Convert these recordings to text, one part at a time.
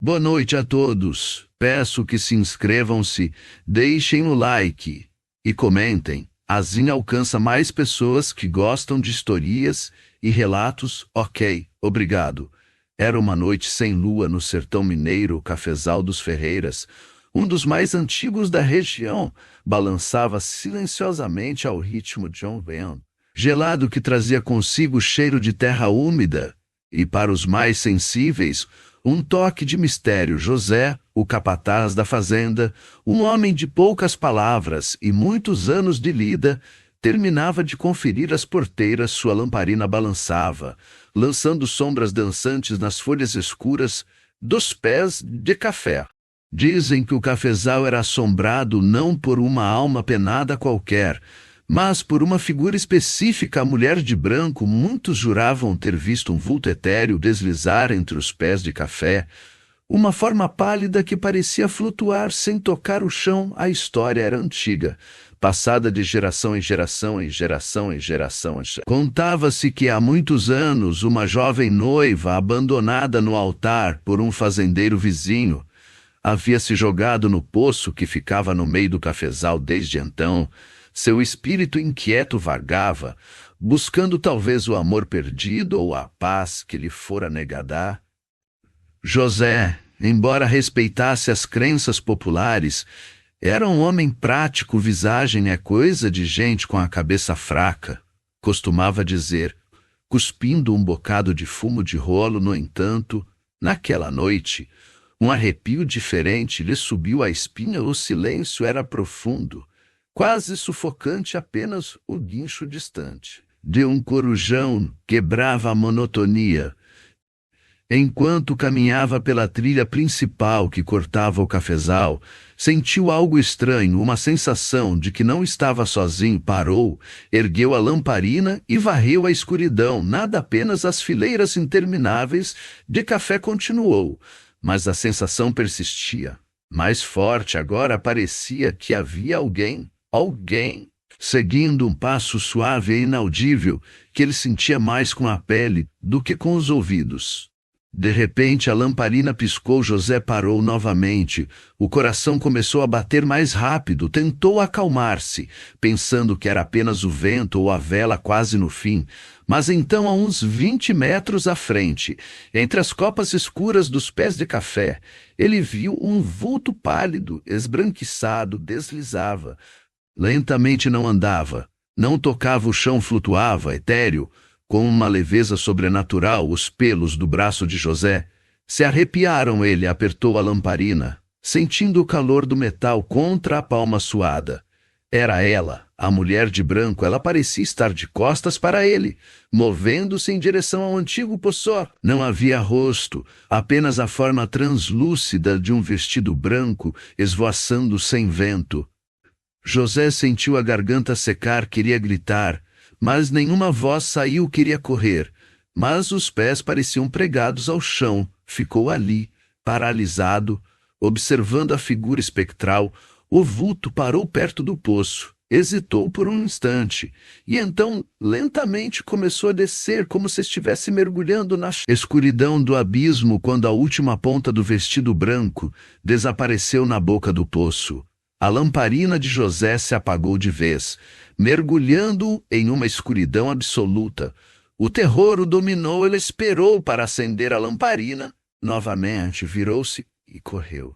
Boa noite a todos. Peço que se inscrevam-se, deixem o like e comentem. Assim alcança mais pessoas que gostam de historias e relatos. Ok, obrigado. Era uma noite sem lua no sertão mineiro, o Cafezal dos Ferreiras, um dos mais antigos da região, balançava silenciosamente ao ritmo de um vento gelado que trazia consigo o cheiro de terra úmida, e para os mais sensíveis, um toque de mistério. José, o capataz da fazenda, um homem de poucas palavras e muitos anos de lida, terminava de conferir as porteiras. Sua lamparina balançava, lançando sombras dançantes nas folhas escuras dos pés de café. Dizem que o cafezal era assombrado não por uma alma penada qualquer, mas por uma figura específica, a mulher de branco. Muitos juravam ter visto um vulto etéreo deslizar entre os pés de café, uma forma pálida que parecia flutuar sem tocar o chão. A história era antiga, passada de geração em geração, em geração em geração. Contava-se que há muitos anos uma jovem noiva, abandonada no altar por um fazendeiro vizinho, havia se jogado no poço que ficava no meio do cafezal. Desde então, seu espírito inquieto vagava, buscando talvez o amor perdido ou a paz que lhe fora negada. José, embora respeitasse as crenças populares, era um homem prático. Visagem é coisa de gente com a cabeça fraca, costumava dizer, cuspindo um bocado de fumo de rolo. No entanto, naquela noite, um arrepio diferente lhe subiu à espinha. O silêncio era profundo, quase sufocante. Apenas o guincho distante de um corujão quebrava a monotonia. Enquanto caminhava pela trilha principal que cortava o cafezal, sentiu algo estranho, uma sensação de que não estava sozinho. Parou, ergueu a lamparina e varreu a escuridão. Nada, apenas as fileiras intermináveis de café. Continuou, mas a sensação persistia, mais forte. Agora parecia que havia alguém, seguindo um passo suave e inaudível, que ele sentia mais com a pele do que com os ouvidos. De repente a lamparina piscou. José parou novamente. O coração começou a bater mais rápido. Tentou acalmar-se, pensando que era apenas o vento ou a vela quase no fim. Mas então, a uns 20 metros à frente, entre as copas escuras dos pés de café, ele viu um vulto pálido, esbranquiçado. Deslizava. Lentamente. Não andava, não tocava o chão, flutuava, etéreo, com uma leveza sobrenatural. Os pelos do braço de José se arrepiaram. Ele apertou a lamparina, sentindo o calor do metal contra a palma suada. Era ela, a mulher de branco. Ela parecia estar de costas para ele, movendo-se em direção ao antigo poço. Não havia rosto, apenas a forma translúcida de um vestido branco esvoaçando sem vento. José sentiu a garganta secar. Queria gritar, mas nenhuma voz saiu. Queria correr, mas os pés pareciam pregados ao chão. Ficou ali, paralisado, observando a figura espectral. O vulto parou perto do poço, hesitou por um instante, e então lentamente começou a descer, como se estivesse mergulhando na escuridão do abismo. Quando a última ponta do vestido branco desapareceu na boca do poço, a lamparina de José se apagou de vez, mergulhando-o em uma escuridão absoluta. O terror o dominou. Ele esperou para acender a lamparina. Novamente virou-se e correu,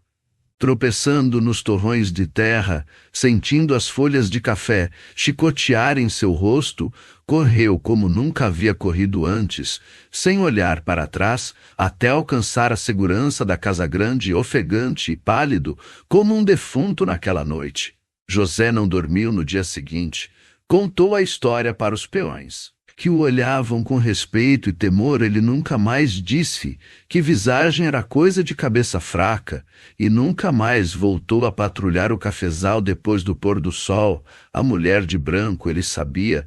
tropeçando nos torrões de terra, sentindo as folhas de café chicotearem seu rosto. Correu como nunca havia corrido antes, sem olhar para trás, até alcançar a segurança da casa grande, ofegante e pálido, como um defunto naquela noite. José não dormiu. No dia seguinte, contou a história para os peões, que o olhavam com respeito e temor. Ele nunca mais disse que Visagem era coisa de cabeça fraca, e nunca mais voltou a patrulhar o cafezal depois do pôr do sol. A mulher de branco, ele sabia,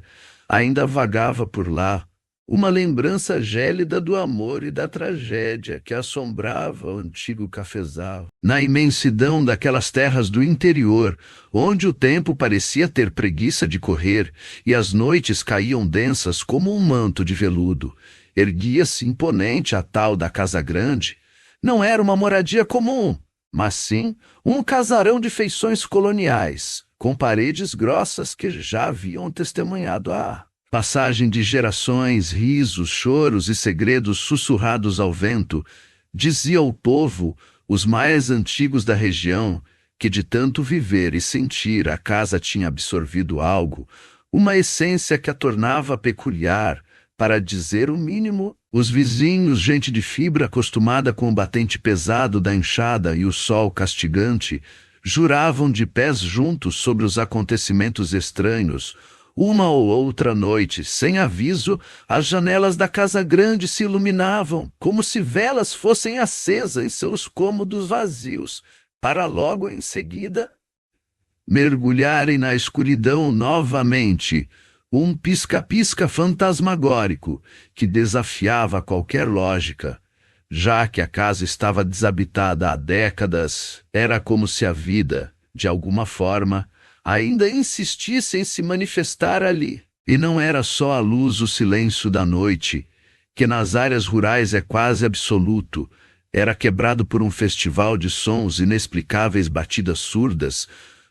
ainda vagava por lá, uma lembrança gélida do amor e da tragédia que assombrava o antigo cafezal. Na imensidão daquelas terras do interior, onde o tempo parecia ter preguiça de correr e as noites caíam densas como um manto de veludo, erguia-se imponente a tal da casa grande, não era uma moradia comum, mas sim um casarão de feições coloniais, com paredes grossas que já haviam testemunhado a passagem de gerações, risos, choros e segredos sussurrados ao vento. Dizia o povo, os mais antigos da região, que de tanto viver e sentir a casa tinha absorvido algo, uma essência que a tornava peculiar, para dizer o mínimo. Os vizinhos, gente de fibra acostumada com o batente pesado da enxada e o sol castigante, juravam de pés juntos sobre os acontecimentos estranhos. Uma ou outra noite, sem aviso, as janelas da casa grande se iluminavam, como se velas fossem acesas em seus cômodos vazios, para logo em seguida mergulharem na escuridão novamente. Um pisca-pisca fantasmagórico que desafiava qualquer lógica. Já que a casa estava desabitada há décadas, era como se a vida, de alguma forma, ainda insistisse em se manifestar ali. E não era só a luz, o silêncio da noite, que nas áreas rurais é quase absoluto, era quebrado por um festival de sons inexplicáveis, batidas surdas,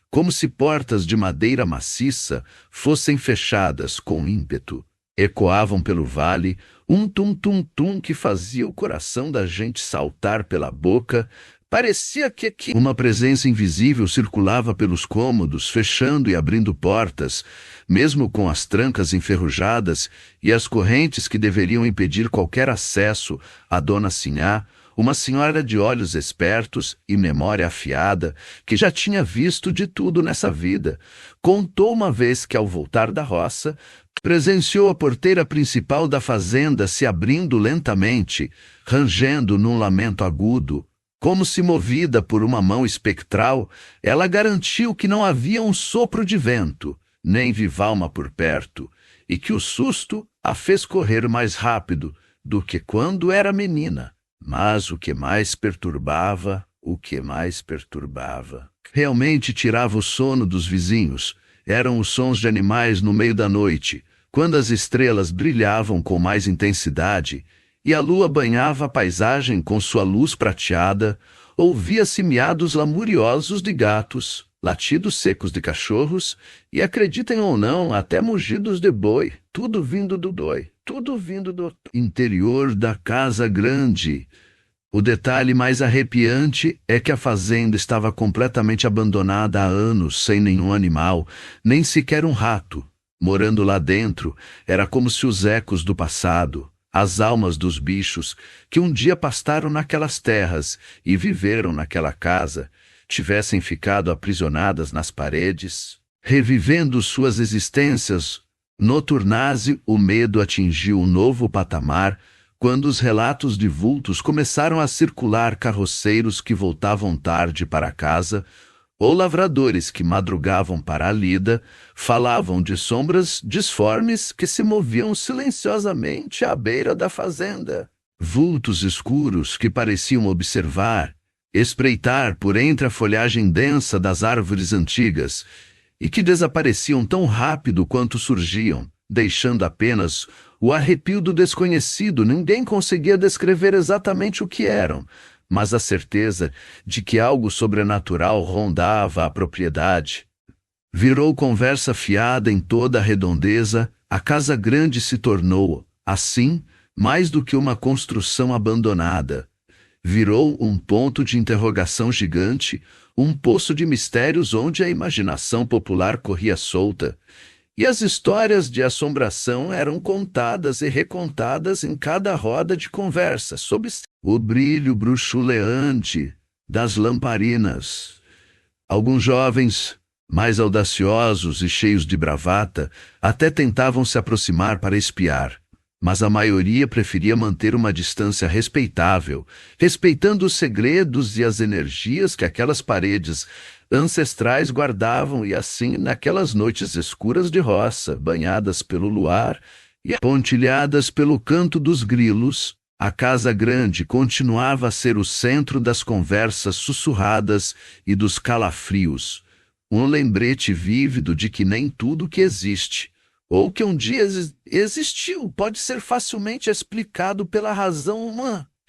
como se portas de madeira maciça fossem fechadas com ímpeto. Ecoavam pelo vale, um tum-tum-tum que fazia o coração da gente saltar pela boca. Parecia que uma presença invisível circulava pelos cômodos, fechando e abrindo portas, mesmo com as trancas enferrujadas e as correntes que deveriam impedir qualquer acesso. A dona Sinhá, uma senhora de olhos espertos e memória afiada, que já tinha visto de tudo nessa vida, contou uma vez que, ao voltar da roça, presenciou a porteira principal da fazenda se abrindo lentamente, rangendo num lamento agudo. Como se movida por uma mão espectral, ela garantiu que não havia um sopro de vento, nem vivalma por perto, e que o susto a fez correr mais rápido do que quando era menina. Mas o que mais perturbava, realmente tirava o sono dos vizinhos, eram os sons de animais no meio da noite, quando as estrelas brilhavam com mais intensidade e a lua banhava a paisagem com sua luz prateada. Ouvia-se miados lamuriosos de gatos, latidos secos de cachorros e, acreditem ou não, até mugidos de boi, tudo vindo do interior da casa grande. O detalhe mais arrepiante é que a fazenda estava completamente abandonada há anos, sem nenhum animal, nem sequer um rato. Morando lá dentro, era como se os ecos do passado, as almas dos bichos que um dia pastaram naquelas terras e viveram naquela casa, tivessem ficado aprisionadas nas paredes, revivendo suas existências noturnas. O medo atingiu um novo patamar quando os relatos de vultos começaram a circular, carroceiros que voltavam tarde para casa, ou lavradores que madrugavam para a lida, falavam de sombras disformes que se moviam silenciosamente à beira da fazenda. Vultos escuros que pareciam observar, espreitar por entre a folhagem densa das árvores antigas, e que desapareciam tão rápido quanto surgiam, deixando apenas o arrepio do desconhecido. Ninguém conseguia descrever exatamente o que eram, mas a certeza de que algo sobrenatural rondava a propriedade. Virou conversa fiada em toda a redondeza. A casa grande se tornou, assim, mais do que uma construção abandonada. Virou um ponto de interrogação gigante, um poço de mistérios onde a imaginação popular corria solta, e as histórias de assombração eram contadas e recontadas em cada roda de conversa, sob o brilho bruxuleante das lamparinas. Alguns jovens, mais audaciosos e cheios de bravata, até tentavam se aproximar para espiar, mas a maioria preferia manter uma distância respeitável, respeitando os segredos e as energias que aquelas paredes ancestrais guardavam. E assim, naquelas noites escuras de roça, banhadas pelo luar e pontilhadas pelo canto dos grilos, a casa grande continuava a ser o centro das conversas sussurradas e dos calafrios, um lembrete vívido de que nem tudo que existe, ou que um dia existiu, pode ser facilmente explicado pela razão humana.